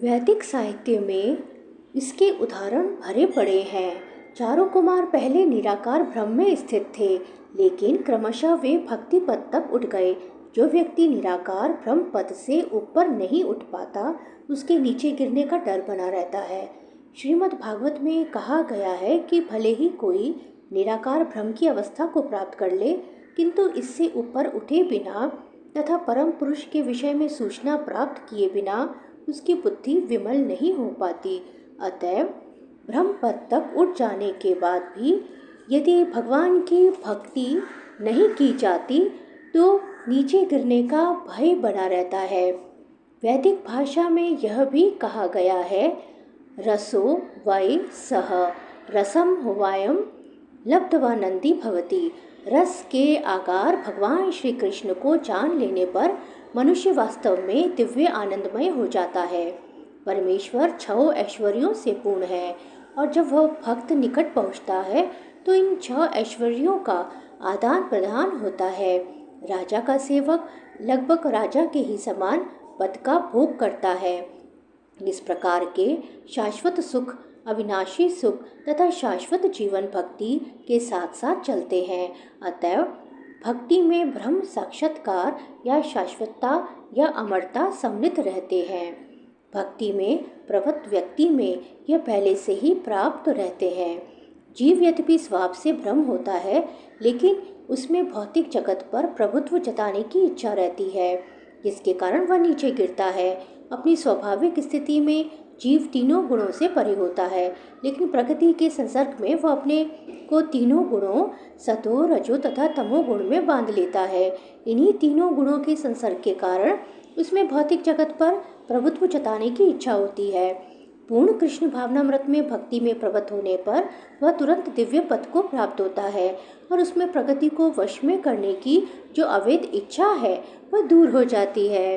वैदिक साहित्य में इसके उदाहरण भरे पड़े हैं। चारों कुमार पहले निराकार ब्रह्म में स्थित थे, लेकिन क्रमशः वे भक्ति पद तक उठ गए। जो व्यक्ति निराकार ब्रह्म पद से ऊपर नहीं उठ पाता, उसके नीचे गिरने का डर बना रहता है। श्रीमद् भागवत में कहा गया है कि भले ही कोई निराकार ब्रह्म की अवस्था को प्राप्त कर ले, किंतु इससे ऊपर उठे बिना तथा परम पुरुष के विषय में सूचना प्राप्त किए बिना उसकी बुद्धि विमल नहीं हो पाती। अतएव ब्रह्म पद तक उठ जाने के बाद भी यदि भगवान की भक्ति नहीं की जाती तो नीचे गिरने का भय बना रहता है। वैदिक भाषा में यह भी कहा गया है, रसो वै सह रसम वायम लब्धवानंदी भवति। रस के आकार भगवान श्री कृष्ण को जान लेने पर मनुष्य वास्तव में दिव्य आनंदमय हो जाता है। परमेश्वर 6 ऐश्वर्यों से पूर्ण है और जब वह भक्त निकट पहुंचता है तो इन 6 ऐश्वर्यों का आदान प्रदान होता है। राजा का सेवक लगभग राजा के ही समान पद का भोग करता है। इस प्रकार के शाश्वत सुख, अविनाशी सुख तथा शाश्वत जीवन भक्ति के साथ साथ चलते हैं। अतएव भक्ति में ब्रह्म साक्षात्कार या शाश्वतता या अमरता सम्मिलित रहते हैं। भक्ति में प्रवृत्त व्यक्ति में यह पहले से ही प्राप्त रहते हैं। जीव यद्यपि स्वभाव से ब्रह्म होता है, लेकिन उसमें भौतिक जगत पर प्रभुत्व जताने की इच्छा रहती है, जिसके कारण वह नीचे गिरता है। अपनी स्वाभाविक स्थिति में जीव तीनों गुणों से परे होता है, लेकिन प्रकृति के संसर्ग में वह अपने को तीनों गुणों सतो, रजो तथा तमो गुण में बांध लेता है। इन्हीं तीनों गुणों के संसर्ग के कारण उसमें भौतिक जगत पर प्रभुत्व जताने की इच्छा होती है। पूर्ण कृष्ण भावनामृत में भक्ति में प्रवृत्त होने पर वह तुरंत दिव्य पद को प्राप्त होता है और उसमें प्रकृति को वश में करने की जो अवैध इच्छा है वह दूर हो जाती है।